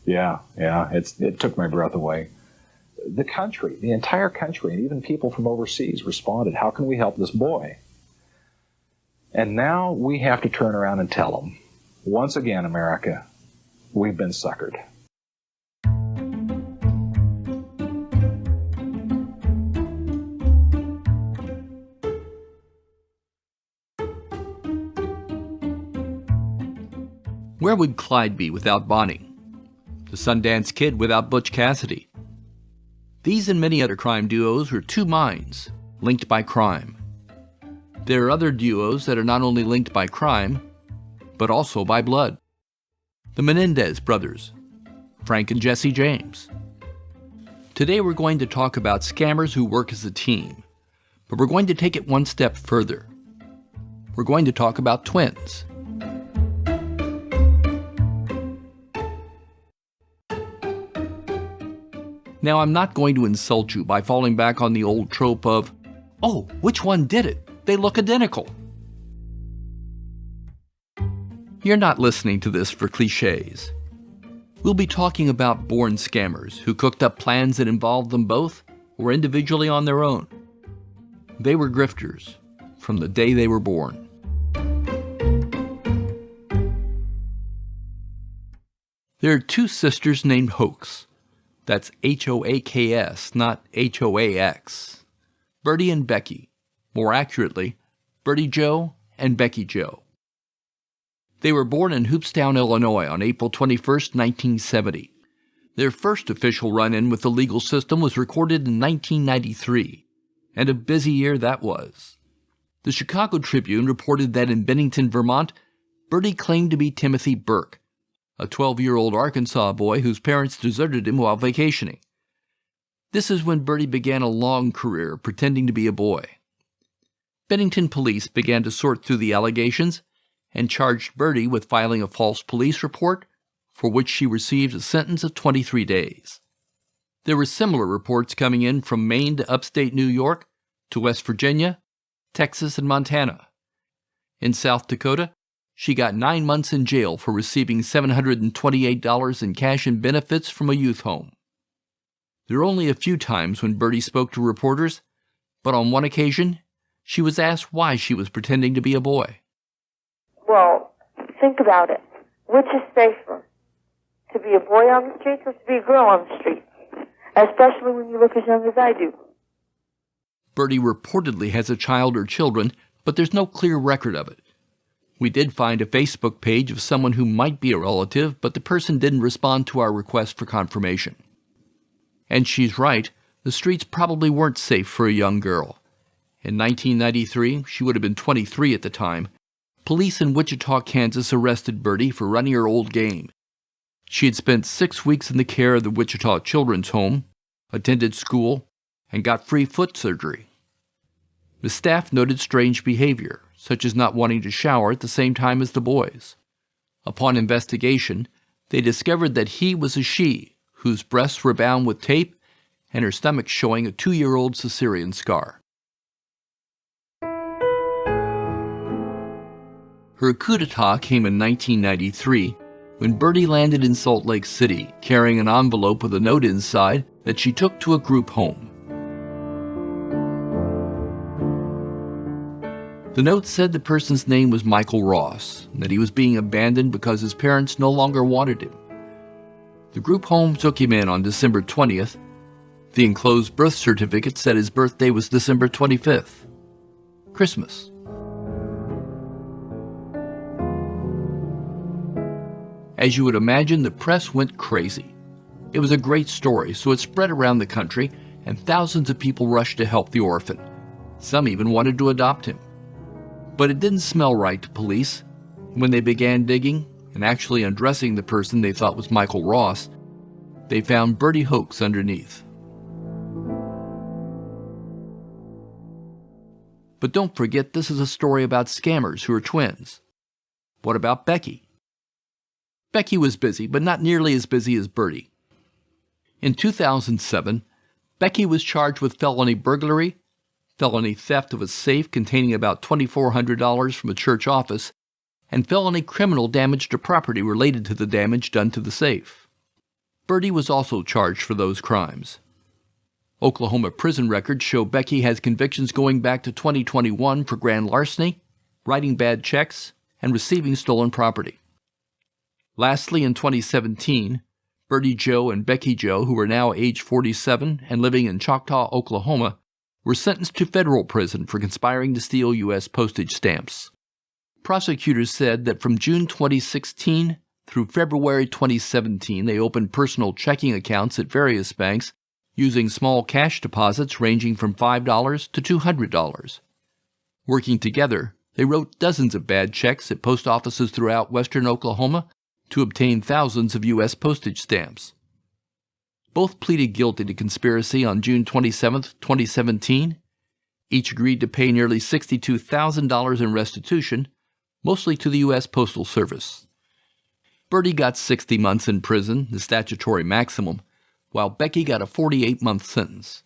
Yeah, yeah. It took my breath away. The country, the entire country, and even people from overseas responded, how can we help this boy? And now we have to turn around and tell them, once again, America, we've been suckered. Where would Clyde be without Bonnie? The Sundance Kid without Butch Cassidy? These and many other crime duos are two minds, linked by crime. There are other duos that are not only linked by crime, but also by blood. The Menendez brothers, Frank and Jesse James. Today we're going to talk about scammers who work as a team, but we're going to take it one step further. We're going to talk about twins. Now, I'm not going to insult you by falling back on the old trope of, oh, which one did it? They look identical. You're not listening to this for cliches. We'll be talking about born scammers who cooked up plans that involved them both or individually on their own. They were grifters from the day they were born. There are two sisters named Hoax. That's H-O-A-K-S, not H-O-A-X. Bertie and Becky. More accurately, Bertie Joe and Becky Joe. They were born in Hoopstown, Illinois on April 21, 1970. Their first official run-in with the legal system was recorded in 1993, and a busy year that was. The Chicago Tribune reported that in Bennington, Vermont, Bertie claimed to be Timothy Burke, a 12-year-old Arkansas boy whose parents deserted him while vacationing. This is when Bertie began a long career pretending to be a boy. Bennington police began to sort through the allegations and charged Bertie with filing a false police report, for which she received a sentence of 23 days. There were similar reports coming in from Maine to upstate New York, to West Virginia, Texas, and Montana. In South Dakota, she got 9 months in jail for receiving $728 in cash and benefits from a youth home. There were only a few times when Bertie spoke to reporters, but on one occasion, she was asked why she was pretending to be a boy. Well, think about it. Which is safer? To be a boy on the streets or to be a girl on the streets? Especially when you look as young as I do. Bertie reportedly has a child or children, but there's no clear record of it. We did find a Facebook page of someone who might be a relative, but the person didn't respond to our request for confirmation. And she's right, the streets probably weren't safe for a young girl. In 1993, she would have been 23 at the time, police in Wichita, Kansas arrested Bertie for running her old game. She had spent 6 weeks in the care of the Wichita Children's Home, attended school, and got free foot surgery. The staff noted strange behavior, such as not wanting to shower at the same time as the boys. Upon investigation, they discovered that he was a she, whose breasts were bound with tape and her stomach showing a 2-year-old cesarean scar. Her coup d'etat came in 1993 when Bertie landed in Salt Lake City carrying an envelope with a note inside that she took to a group home. The note said the person's name was Michael Ross, and that he was being abandoned because his parents no longer wanted him. The group home took him in on December 20th. The enclosed birth certificate said his birthday was December 25th. Christmas. As you would imagine, the press went crazy. It was a great story, so it spread around the country, and thousands of people rushed to help the orphan. Some even wanted to adopt him. But it didn't smell right to police. When they began digging and actually undressing the person they thought was Michael Ross, they found Bertie Hoax underneath. But don't forget, this is a story about scammers who are twins. What about Becky? Becky was busy, but not nearly as busy as Bertie. In 2007, Becky was charged with felony burglary, felony theft of a safe containing about $2,400 from a church office, and felony criminal damage to property related to the damage done to the safe. Birdie was also charged for those crimes. Oklahoma prison records show Becky has convictions going back to 2021 for grand larceny, writing bad checks, and receiving stolen property. Lastly, in 2017, Birdie Joe and Becky Joe, who are now age 47 and living in Choctaw, Oklahoma, were sentenced to federal prison for conspiring to steal U.S. postage stamps. Prosecutors said that from June 2016 through February 2017, they opened personal checking accounts at various banks using small cash deposits ranging from $5 to $200. Working together, they wrote dozens of bad checks at post offices throughout western Oklahoma to obtain thousands of U.S. postage stamps. Both pleaded guilty to conspiracy on June 27, 2017. Each agreed to pay nearly $62,000 in restitution, mostly to the U.S. Postal Service. Birdie got 60 months in prison, the statutory maximum, while Becky got a 48-month sentence.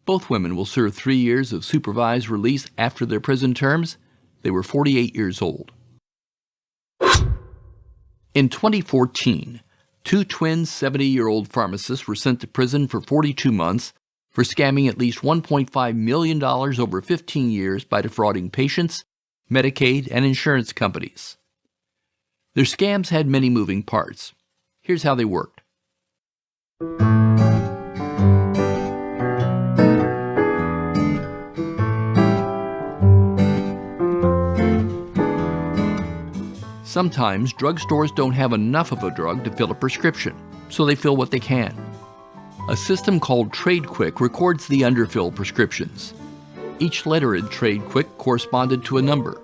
Both women will serve 3 years of supervised release after their prison terms. They were 48 years old. In 2014, two twin 70-year-old pharmacists were sent to prison for 42 months for scamming at least $1.5 million over 15 years by defrauding patients, Medicaid, and insurance companies. Their scams had many moving parts. Here's how they worked. Sometimes drugstores don't have enough of a drug to fill a prescription, so they fill what they can. A system called TradeQuick records the underfilled prescriptions. Each letter in TradeQuick corresponded to a number,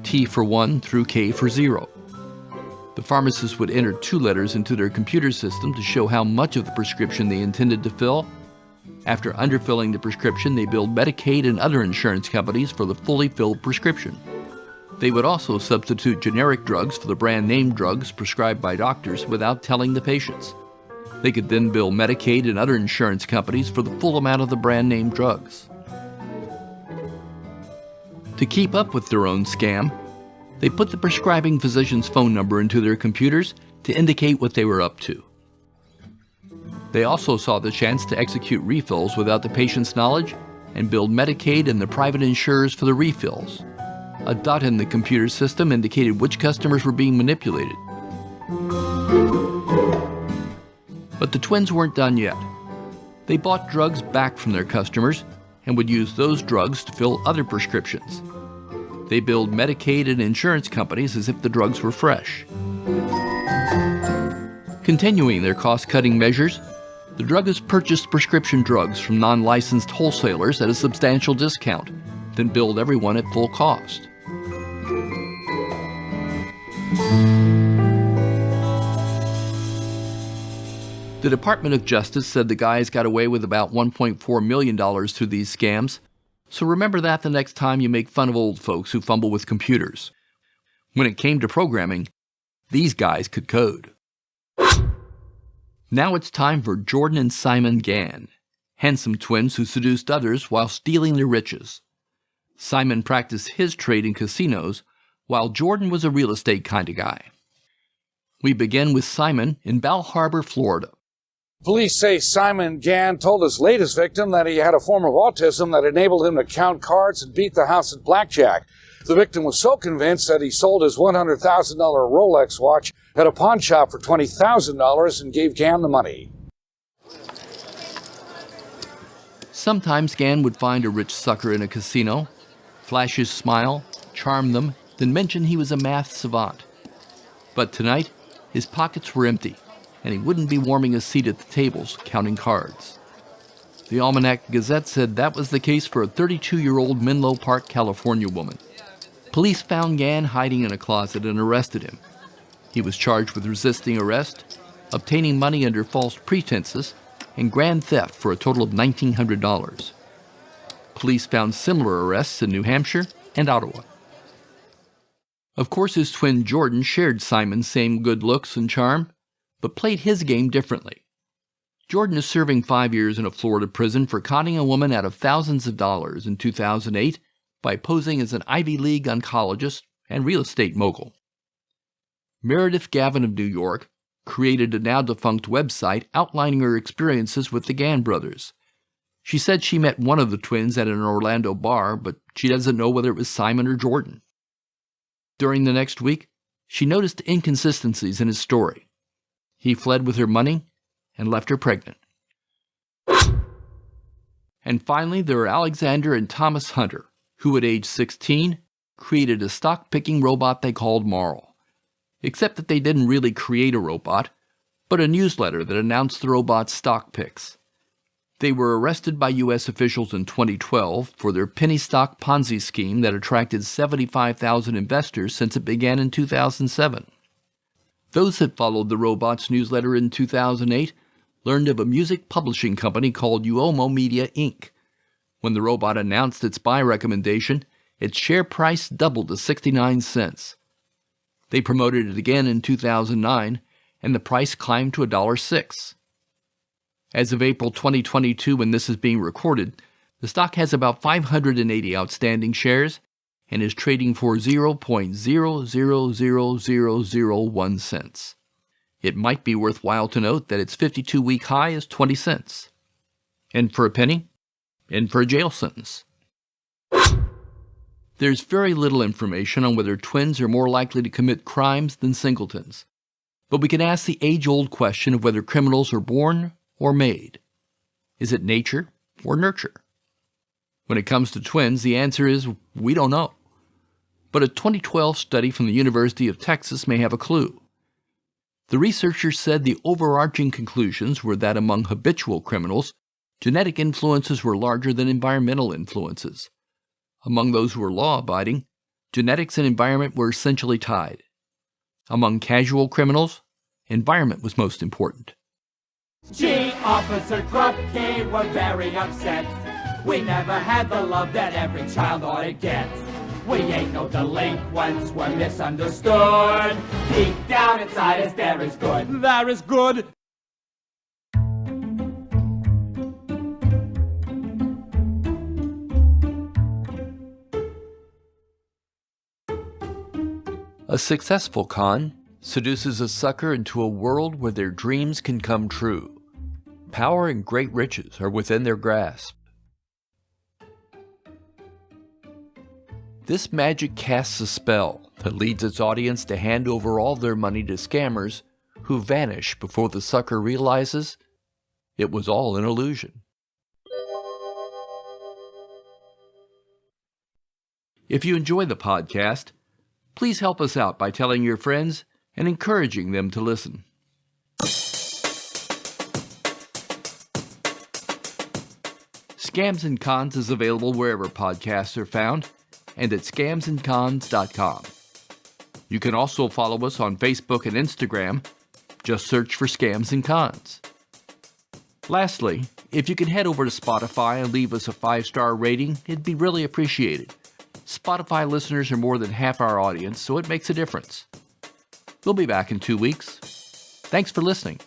T for 1 through K for 0. The pharmacist would enter 2 letters into their computer system to show how much of the prescription they intended to fill. After underfilling the prescription, they billed Medicaid and other insurance companies for the fully filled prescription. They would also substitute generic drugs for the brand name drugs prescribed by doctors without telling the patients. They could then bill Medicaid and other insurance companies for the full amount of the brand name drugs. To keep up with their own scam, they put the prescribing physician's phone number into their computers to indicate what they were up to. They also saw the chance to execute refills without the patient's knowledge and billed Medicaid and the private insurers for the refills. A dot in the computer system indicated which customers were being manipulated. But the twins weren't done yet. They bought drugs back from their customers and would use those drugs to fill other prescriptions. They billed Medicaid and insurance companies as if the drugs were fresh. Continuing their cost-cutting measures, the druggists purchased prescription drugs from non-licensed wholesalers at a substantial discount, then billed everyone at full cost. The Department of Justice said the guys got away with about $1.4 million through these scams, so remember that the next time you make fun of old folks who fumble with computers. When it came to programming, these guys could code. Now it's time for Jordan and Simon Gann, handsome twins who seduced others while stealing their riches. Simon practiced his trade in casinos, while Jordan was a real estate kind of guy. We begin with Simon in Bal Harbour, Florida. Police say Simon Gann told his latest victim that he had a form of autism that enabled him to count cards and beat the house at blackjack. The victim was so convinced that he sold his $100,000 Rolex watch at a pawn shop for $20,000 and gave Gann the money. Sometimes Gann would find a rich sucker in a casino, flash his smile, charm them, then mention he was a math savant. But tonight, his pockets were empty, and he wouldn't be warming a seat at the tables counting cards. The Almanac Gazette said that was the case for a 32-year-old Menlo Park, California woman. Police found Gann hiding in a closet and arrested him. He was charged with resisting arrest, obtaining money under false pretenses, and grand theft for a total of $1,900. Police found similar arrests in New Hampshire and Ottawa. Of course, his twin Jordan shared Simon's same good looks and charm, but played his game differently. Jordan is serving 5 years in a Florida prison for conning a woman out of thousands of dollars in 2008 by posing as an Ivy League oncologist and real estate mogul. Meredith Gavin of New York, created a now-defunct website outlining her experiences with the Gann brothers. She said she met one of the twins at an Orlando bar, but she doesn't know whether it was Simon or Jordan. During the next week, she noticed inconsistencies in his story. He fled with her money and left her pregnant. And finally, there are Alexander and Thomas Hunter, who at age 16 created a stock-picking robot they called Marl. Except that they didn't really create a robot, but a newsletter that announced the robot's stock picks. They were arrested by U.S. officials in 2012 for their penny stock Ponzi scheme that attracted 75,000 investors since it began in 2007. Those that followed the robot's newsletter in 2008 learned of a music publishing company called Uomo Media Inc. When the robot announced its buy recommendation, its share price doubled to 69 cents. They promoted it again in 2009, and the price climbed to $1.06. As of April 2022, when this is being recorded, the stock has about 580 outstanding shares and is trading for 0.000001 cents. It might be worthwhile to note that its 52-week high is 20 cents. In for a penny, in for a jail sentence. There's very little information on whether twins are more likely to commit crimes than singletons, but we can ask the age-old question of whether criminals are born or made. Is it nature or nurture? When it comes to twins, the answer is we don't know. But a 2012 study from the University of Texas may have a clue. The researchers said the overarching conclusions were that among habitual criminals, genetic influences were larger than environmental influences. Among those who were law-abiding, genetics and environment were essentially tied. Among casual criminals, environment was most important. Gee, Officer Krupke, we're very upset. We never had the love that every child ought to get. We ain't no delinquents, we're misunderstood. Deep down inside us there is good. There is good. A successful con seduces a sucker into a world where their dreams can come true. Power and great riches are within their grasp. This magic casts a spell that leads its audience to hand over all their money to scammers who vanish before the sucker realizes it was all an illusion. If you enjoy the podcast, please help us out by telling your friends and encouraging them to listen. Scams and Cons is available wherever podcasts are found and at scamsandcons.com. You can also follow us on Facebook and Instagram. Just search for Scams and Cons. Lastly, if you could head over to Spotify and leave us a 5-star rating, it'd be really appreciated. Spotify listeners are more than half our audience, so it makes a difference. We'll be back in 2 weeks. Thanks for listening.